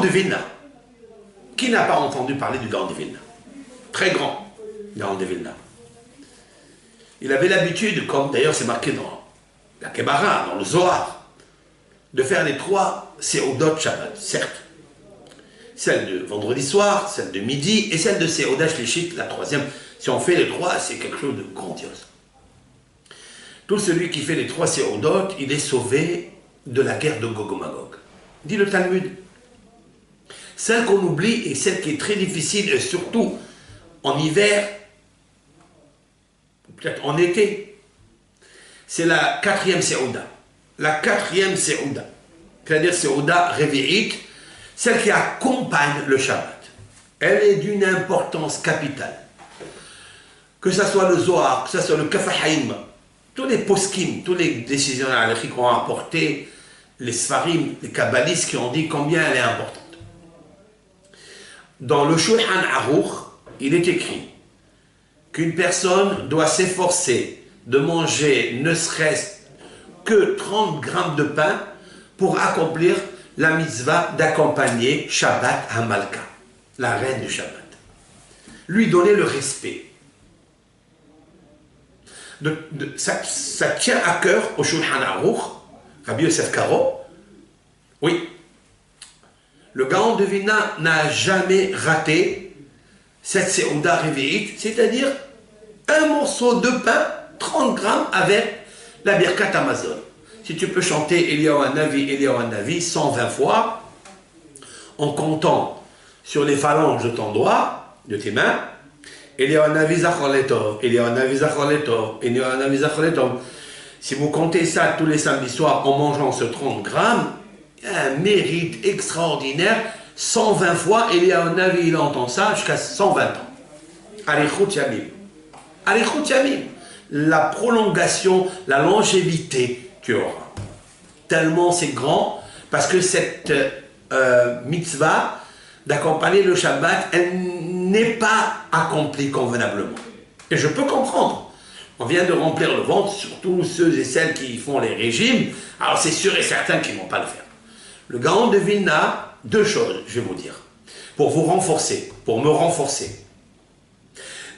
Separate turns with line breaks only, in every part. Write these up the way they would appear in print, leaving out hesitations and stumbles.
de Vilna. Qui n'a pas entendu parler du Gaon de Vilna? Très grand, Gaon de Vilna. Il avait l'habitude, comme d'ailleurs c'est marqué dans la Kebara, dans le Zohar, de faire les 3 Seudot Shabbat, certes. Celle de vendredi soir, celle de midi, et celle de Seuda Shlichit, la 3e. Si on fait les 3, c'est quelque chose de grandiose. Tout celui qui fait les 3 Seudot, il est sauvé de la guerre de Gog et Magog. Dit le Talmud. Celle qu'on oublie et celle qui est très difficile, et surtout en hiver, peut-être en été, c'est la 4e Seuda. La 4e Seuda. C'est-à-dire Seuda Revi'it, celle qui accompagne le Shabbat. Elle est d'une importance capitale. Que ce soit le Zohar, que ce soit le Kaf HaHaim, tous les poskim, tous les décisionnaires halachiques qui ont apporté, les Sfarim, les Kabbalistes qui ont dit combien elle est importante. Dans le Shulchan Aruch, il est écrit qu'une personne doit s'efforcer de manger ne serait-ce que 30 grammes de pain pour accomplir la mitzvah d'accompagner Shabbat Hamalka, la reine du Shabbat. Lui donner le respect. Ça tient à cœur au Shulchan Aruch, Rabbi Yosef Karo. Oui, le Gaon de Vilna n'a jamais raté cette Seuda Revi'it, c'est-à-dire un morceau de pain, 30 grammes avec la Birkat Hamazon. Si tu peux chanter Eliyahu Hanavi 120 fois, en comptant sur les phalanges de ton doigt, de tes mains, Eliyahu Hanavi Zachor Letov, Eliyahu Hanavi Zachor Letov, Eliyahu Hanavi Zachor Letov. Si vous comptez ça tous les samedis soirs en mangeant ce 30 grammes, il y a un mérite extraordinaire. 120 fois, Eliyahu Hanavi, il entend ça jusqu'à 120 ans. Arichut Yamim. Arichut Yamim. La prolongation, la longévité tu auras. Tellement c'est grand, parce que cette mitzvah d'accompagner le Shabbat, elle n'est pas accomplie convenablement. Et je peux comprendre. On vient de remplir le ventre, surtout ceux et celles qui font les régimes, alors c'est sûr et certain qu'ils ne vont pas le faire. Le Gaon de Vilna, 2 choses, je vais vous dire, pour vous renforcer, pour me renforcer.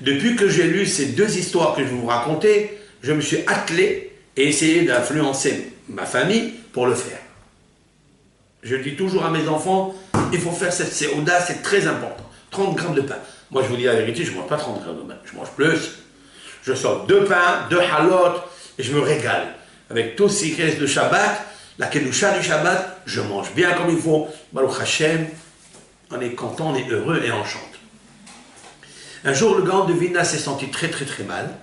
Depuis que j'ai lu ces 2 histoires que je vais vous raconter, je me suis attelé et essayé d'influencer ma famille pour le faire. Je dis toujours à mes enfants, il faut faire cette Seuda, c'est très important. 30 grammes de pain. Moi, je vous dis la vérité, je ne mange pas 30 grammes de pain, je mange plus. Je sors 2 pains, 2 halot, et je me régale. Avec tout ce qui reste de Shabbat, la Kedusha du Shabbat, je mange bien comme il faut. Baruch Hashem, on est content, on est heureux et on chante. Un jour, le Gaon de Vilna s'est senti très mal.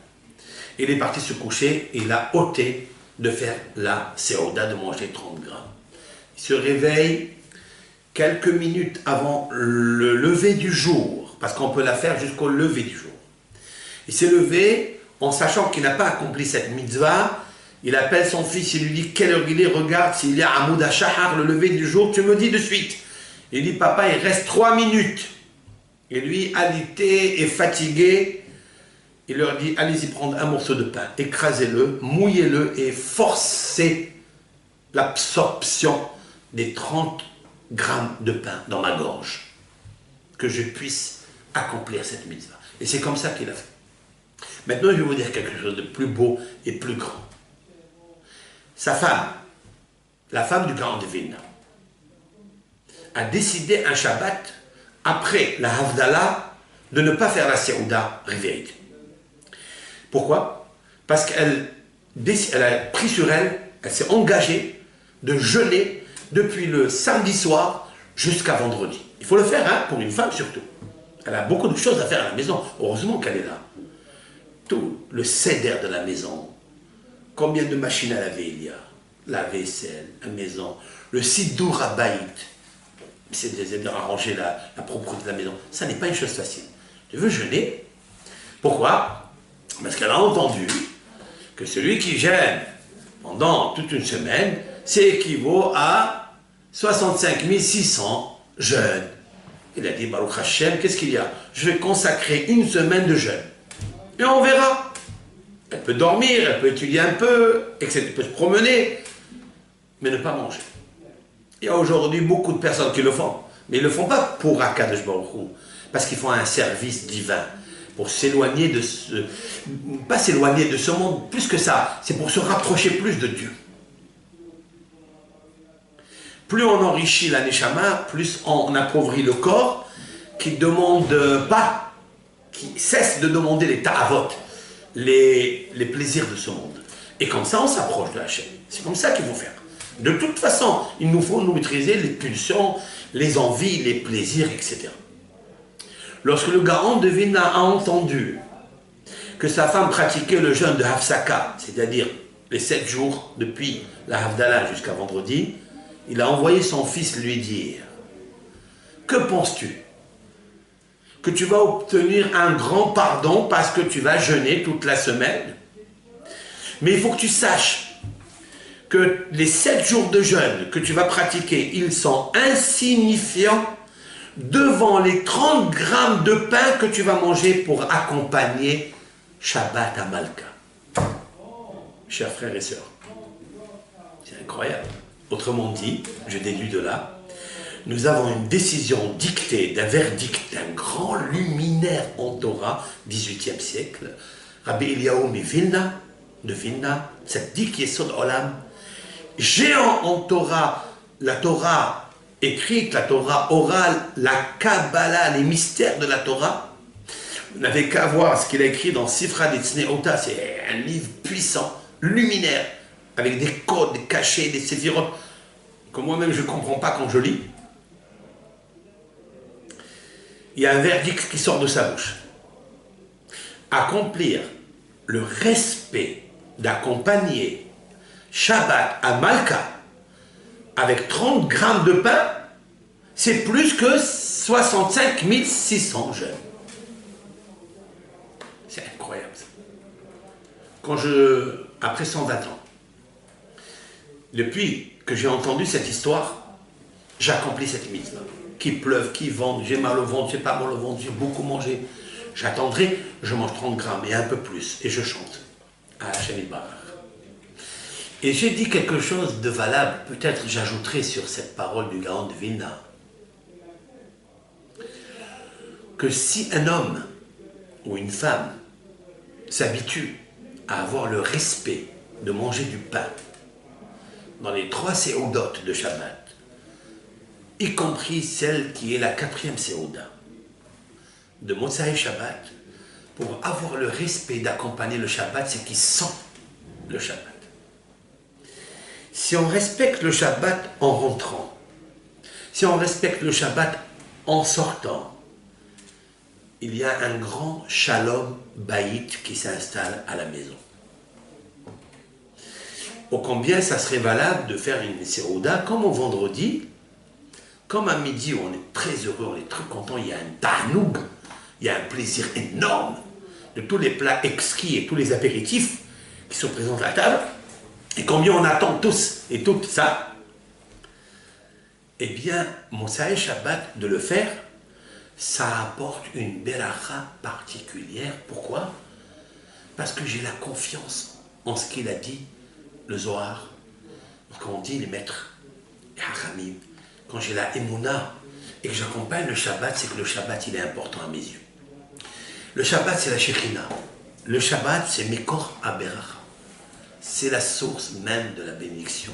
Il est parti se coucher et il a ôté de faire la Seuda, de manger 30 grammes. Il se réveille quelques minutes avant le lever du jour, parce qu'on peut la faire jusqu'au lever du jour. Il s'est levé en sachant qu'il n'a pas accompli cette mitzvah. Il appelle son fils, il lui dit quelle heure il est, regarde s'il y a Amoud HaShahar, le lever du jour, tu me dis de suite. Il dit papa, il reste 3 minutes. Et lui, alité et fatigué, il leur dit, allez-y prendre un morceau de pain, écrasez-le, mouillez-le et forcez l'absorption des 30 grammes de pain dans ma gorge, que je puisse accomplir cette mitzvah. Et c'est comme ça qu'il a fait. Maintenant, je vais vous dire quelque chose de plus beau et plus grand. Sa femme, la femme du Gaon de Vilna, a décidé un Shabbat, après la Havdalah, de ne pas faire la Seuda Revi'it. Pourquoi? Parce qu'elle a pris sur elle, elle s'est engagée de jeûner depuis le samedi soir jusqu'à vendredi. Il faut le faire, hein, pour une femme surtout. Elle a beaucoup de choses à faire à la maison. Heureusement qu'elle est là. Tout le seder de la maison. Combien de machines à laver il y a? La vaisselle, la maison, le siddur habayit. C'est de arranger la propreté de la maison. Ça n'est pas une chose facile. Tu veux jeûner? Pourquoi? Parce qu'elle a entendu que celui qui jeûne pendant toute une semaine, c'est équivaut à 65 600 jeûnes. Il a dit, Baruch Hashem, qu'est-ce qu'il y a? Je vais consacrer une semaine de jeûne. Et on verra. Elle peut dormir, elle peut étudier un peu, etc. Elle peut se promener, mais ne pas manger. Il y a aujourd'hui beaucoup de personnes qui le font. Mais ils ne le font pas pour Akadosh Baruch Hu, parce qu'ils font un service divin, pour s'éloigner de ce... Pas s'éloigner de ce monde, plus que ça, c'est pour se rapprocher plus de Dieu. Plus on enrichit la Neshama, plus on appauvrit le corps, qui demande pas, qui cesse de demander les ta'avot, les plaisirs de ce monde. Et comme ça, on s'approche de Hachem. C'est comme ça qu'il faut faire. De toute façon, il nous faut nous maîtriser les pulsions, les envies, les plaisirs, etc. Lorsque le Gaon de Vilna a entendu que sa femme pratiquait le jeûne de Hafsaka, c'est-à-dire les 7 jours depuis la Havdalah jusqu'à vendredi, il a envoyé son fils lui dire « Que penses-tu ? Que tu vas obtenir un grand pardon parce que tu vas jeûner toute la semaine ? Mais il faut que tu saches que les 7 jours de jeûne que tu vas pratiquer, ils sont insignifiants devant les 30 grammes de pain que tu vas manger pour accompagner Shabbat à Malka. » Chers frères et sœurs, c'est incroyable. Autrement dit, je déduis de là, nous avons une décision dictée d'un verdict d'un grand luminaire en Torah, 18e siècle, Rabbi Eliyahu de Vilna, Tzaddik Yesod Olam, géant en Torah, la Torah écrite, la Torah orale, la Kabbalah, les mystères de la Torah. Vous n'avez qu'à voir ce qu'il a écrit dans Sifra Tzneota, c'est un livre puissant, luminaire, avec des codes, des cachets, des séphirotes, que moi-même je ne comprends pas quand je lis. Il y a un verdict qui sort de sa bouche. Accomplir le respect d'accompagner Shabbat à Malka avec 30 grammes de pain, c'est plus que 65 600 jeûnes. C'est incroyable ça. Après 120 ans, depuis que j'ai entendu cette histoire, j'accomplis cette mitzvah. Qu'il pleuve, qu'il vente, j'ai mal au ventre, j'ai pas mal au ventre, j'ai beaucoup mangé. J'attendrai, je mange 30 grammes et un peu plus, et je chante à Hachem Yitbarach. Et j'ai dit quelque chose de valable, peut-être j'ajouterai sur cette parole du Gaon de Vilna, que si un homme ou une femme s'habitue à avoir le respect de manger du pain dans les 3 séodotes de Shabbat, y compris celle qui est la 4e séouda de Motsai Shabbat, pour avoir le respect d'accompagner le Shabbat, c'est qu'il sent le Shabbat. Si on respecte le Shabbat en rentrant, si on respecte le Shabbat en sortant, il y a un grand shalom baït qui s'installe à la maison. Ô combien ça serait valable de faire une séouda comme au vendredi, comme à midi où on est très heureux, on est très content, il y a un tarnoug, il y a un plaisir énorme de tous les plats exquis et tous les apéritifs qui se présentent à la table, et combien on attend tous et toutes ça. Eh bien, Motsai Shabbat, de le faire, ça apporte une beracha particulière. Pourquoi? Parce que j'ai la confiance en ce qu'il a dit, le Zohar. Quand on dit les maîtres, les hachamim, quand j'ai la émouna et que j'accompagne le Shabbat, c'est que le Shabbat, il est important à mes yeux. Le Shabbat, c'est la Shekhina. Le Shabbat, c'est Mekor HaBeracha. C'est la source même de la bénédiction.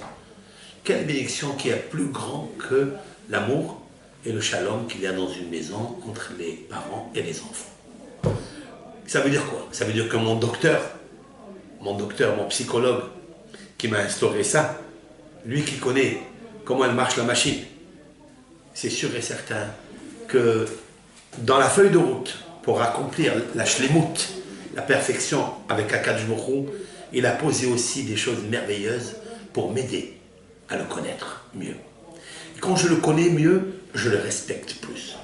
Quelle bénédiction qui est plus grand que l'amour et le shalom qu'il y a dans une maison entre les parents et les enfants. Ça veut dire quoi? Ça veut dire que mon docteur, mon psychologue, qui m'a instauré ça, lui qui connaît comment elle marche la machine, c'est sûr et certain que dans la feuille de route, pour accomplir la shlemut, la perfection avec Akadosh Baruch Hu, il a posé aussi des choses merveilleuses pour m'aider à le connaître mieux. Et quand je le connais mieux, je le respecte plus.